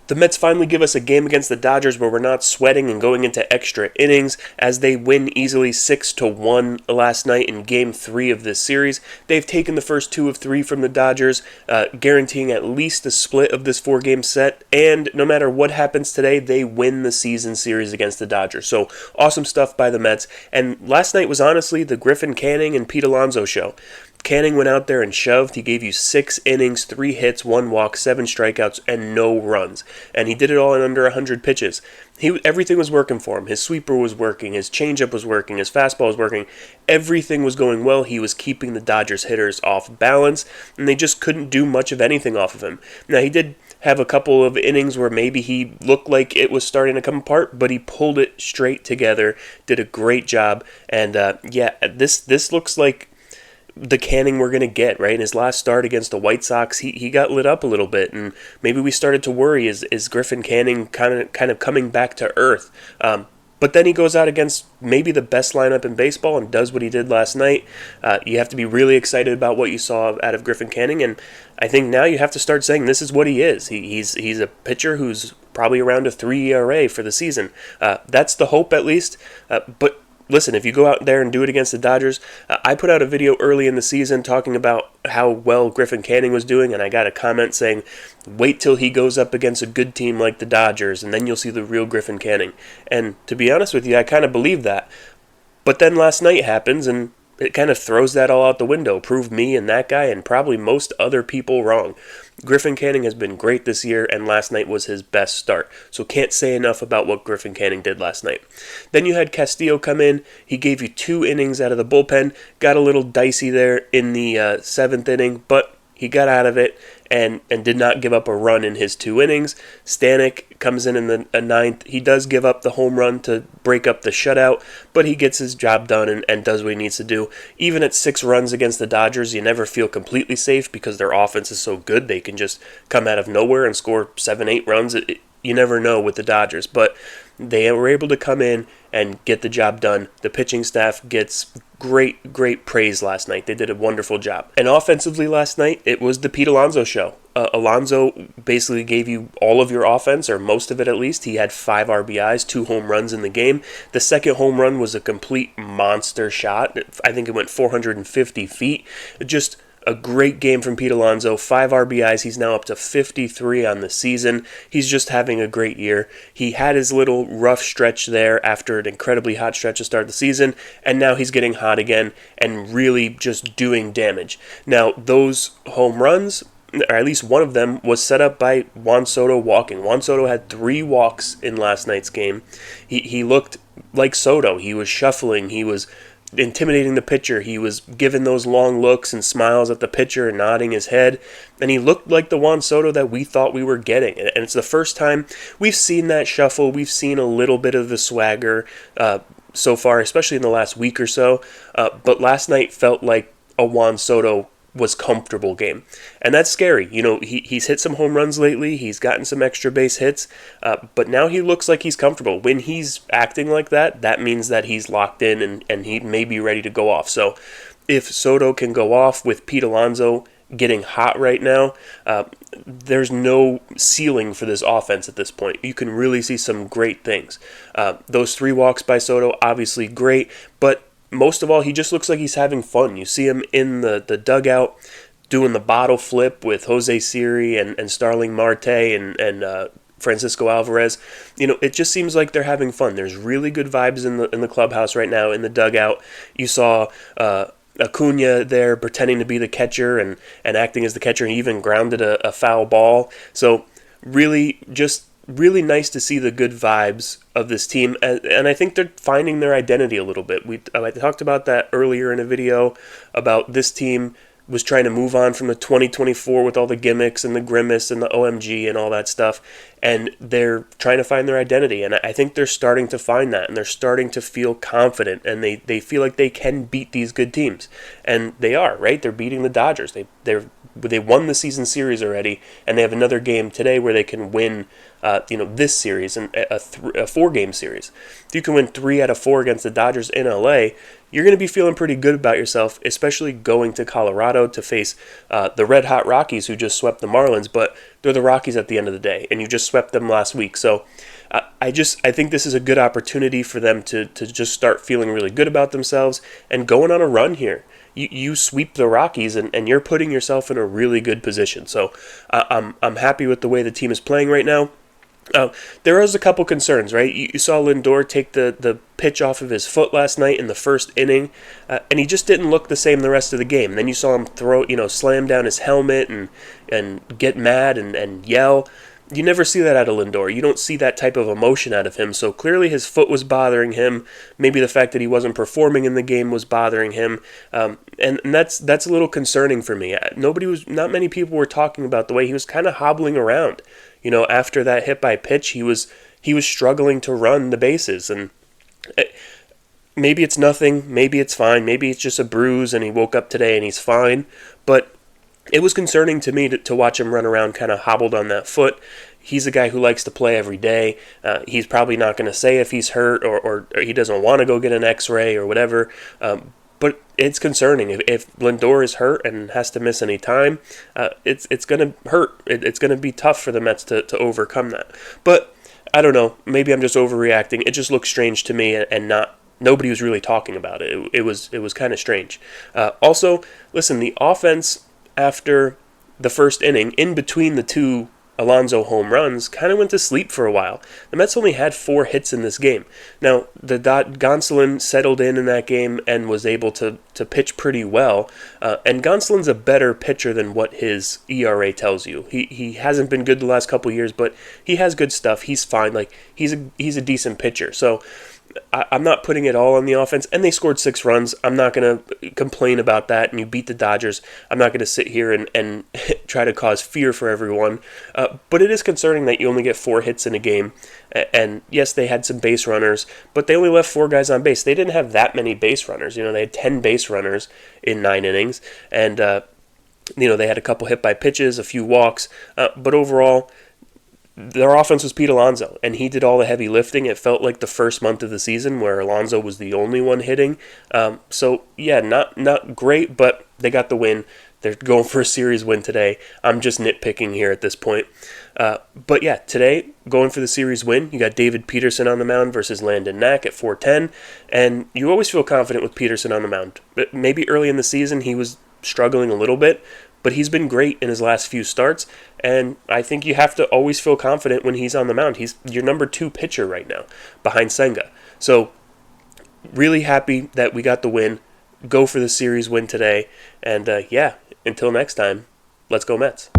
The Mets finally give us a game against the Dodgers where we're not sweating and going into extra innings as they win easily 6-1 last night in Game 3 of this series. They've taken the first 2 of 3 from the Dodgers, guaranteeing at least a split of this 4-game set, and no matter what happens today, they win the season series against the Dodgers. So awesome stuff by the Mets, and last night was honestly the Griffin Canning and Pete Alonso show. Canning went out there and shoved. He gave you 6 innings, 3 hits, 1 walk, 7 strikeouts, and no runs. And he did it all in under 100 pitches. Everything was working for him. His sweeper was working. His changeup was working. His fastball was working. Everything was going well. He was keeping the Dodgers hitters off balance, and they just couldn't do much of anything off of him. Now, he did have a couple of innings where maybe he looked like it was starting to come apart, but he pulled it straight together, did a great job, and this looks like the Canning we're going to get, right? In his last start against the White Sox, he got lit up a little bit, and maybe we started to worry, is Griffin Canning kind of coming back to earth? But then he goes out against maybe the best lineup in baseball and does what he did last night. You have to be really excited about what you saw out of Griffin Canning, and I think now you have to start saying this is what he is. He's a pitcher who's probably around a 3 ERA for the season. That's the hope, at least. But listen, if you go out there and do it against the Dodgers, I put out a video early in the season talking about how well Griffin Canning was doing, and I got a comment saying, wait till he goes up against a good team like the Dodgers, and then you'll see the real Griffin Canning. And to be honest with you, I kind of believe that. But then last night happens, and it kind of throws that all out the window, proved me and that guy and probably most other people wrong. Griffin Canning has been great this year, and last night was his best start. So can't say enough about what Griffin Canning did last night. Then you had Castillo come in. He gave you 2 innings out of the bullpen. Got a little dicey there in the 7th inning, but he got out of it and did not give up a run in his 2 innings. Stanek comes in the 9th. He does give up the home run to break up the shutout, but he gets his job done and does what he needs to do. Even at 6 runs against the Dodgers, you never feel completely safe because their offense is so good. They can just come out of nowhere and score 7, 8 runs. You never know with the Dodgers, but they were able to come in and get the job done. The pitching staff gets great praise last night. They did a wonderful job. And offensively last night, it was the Pete Alonso show. Alonso basically gave you all of your offense, or most of it at least. He had 5 RBIs, 2 home runs in the game. The second home run was a complete monster shot. I think it went 450 feet. Just a great game from Pete Alonso, 5 RBIs. He's now up to 53 on the season. He's just having a great year. He had his little rough stretch there after an incredibly hot stretch to start the season, and now he's getting hot again and really just doing damage. Now, those home runs, or at least one of them, was set up by Juan Soto walking. Juan Soto had 3 walks in last night's game. He looked like Soto. He was shuffling. He was intimidating the pitcher. He was giving those long looks and smiles at the pitcher and nodding his head, and he looked like the Juan Soto that we thought we were getting. And it's the first time we've seen that shuffle. We've seen a little bit of the swagger so far, especially in the last week or so, but last night felt like a Juan Soto was comfortable game. And that's scary. You know, he's hit some home runs lately. He's gotten some extra base hits. But now he looks like he's comfortable. When he's acting like that, that means that he's locked in and he may be ready to go off. So if Soto can go off with Pete Alonso getting hot right now, there's no ceiling for this offense at this point. You can really see some great things. Those 3 walks by Soto, obviously great, but most of all, he just looks like he's having fun. You see him in the dugout doing the bottle flip with Jose Siri and Starling Marte and Francisco Alvarez. You know, it just seems like they're having fun. There's really good vibes in the clubhouse right now in the dugout. You saw Acuna there pretending to be the catcher and acting as the catcher. He even grounded a foul ball. So really nice to see the good vibes of this team, and I think they're finding their identity a little bit. I talked about that earlier in a video about this team was trying to move on from the 2024 with all the gimmicks and the grimace and the OMG and all that stuff, and they're trying to find their identity, and I think they're starting to find that, and they're starting to feel confident, and they feel like they can beat these good teams, and they are, right? They're beating the Dodgers. They won the season series already, and they have another game today where they can win this series, and a 4-game series. If you can win 3 out of 4 against the Dodgers in LA, you're going to be feeling pretty good about yourself, especially going to Colorado to face the red-hot Rockies, who just swept the Marlins, but they're the Rockies at the end of the day, and you just swept them last week. So I think this is a good opportunity for them to just start feeling really good about themselves and going on a run here. You sweep the Rockies, and you're putting yourself in a really good position. So I'm happy with the way the team is playing right now. There was a couple concerns, right? You saw Lindor take the pitch off of his foot last night in the first inning, and he just didn't look the same the rest of the game. Then you saw him slam down his helmet and get mad and yell. You never see that out of Lindor. You don't see that type of emotion out of him. So clearly his foot was bothering him. Maybe the fact that he wasn't performing in the game was bothering him. And that's a little concerning for me. Not many people were talking about the way he was kind of hobbling around. After that hit by pitch, he was struggling to run the bases. And maybe it's nothing. Maybe it's fine. Maybe it's just a bruise and he woke up today and he's fine. But it was concerning to me to watch him run around kind of hobbled on that foot. He's a guy who likes to play every day. He's probably not going to say if he's hurt or he doesn't want to go get an x-ray or whatever. But it's concerning. If Lindor is hurt and has to miss any time, it's going to hurt. It's going to be tough for the Mets to overcome that. But I don't know. Maybe I'm just overreacting. It just looks strange to me and nobody was really talking about it. It was kind of strange. Also, listen, the offense after the first inning, in between the 2 Alonso home runs, kind of went to sleep for a while. The Mets only had 4 hits in this game. Now, Gonsolin settled in that game and was able to pitch pretty well. And Gonsolin's a better pitcher than what his ERA tells you. He hasn't been good the last couple years, but he has good stuff. He's fine. He's a decent pitcher. So I'm not putting it all on the offense, and they scored 6 runs. I'm not going to complain about that, and you beat the Dodgers. I'm not going to sit here and try to cause fear for everyone. But it is concerning that you only get 4 hits in a game, and yes, they had some base runners, but they only left 4 guys on base. They didn't have that many base runners. They had 10 base runners in 9 innings, and they had a couple hit by pitches, a few walks, but overall, their offense was Pete Alonso, and he did all the heavy lifting. It felt like the first month of the season where Alonso was the only one hitting. So, yeah, not great, but they got the win. They're going for a series win today. I'm just nitpicking here at this point. But, yeah, today, going for the series win, you got David Peterson on the mound versus Landon Knack at 4-10, and you always feel confident with Peterson on the mound. But maybe early in the season he was struggling a little bit, but he's been great in his last few starts, and I think you have to always feel confident when he's on the mound. He's your number 2 pitcher right now, behind Senga. So, really happy that we got the win. Go for the series win today, and until next time, let's go Mets.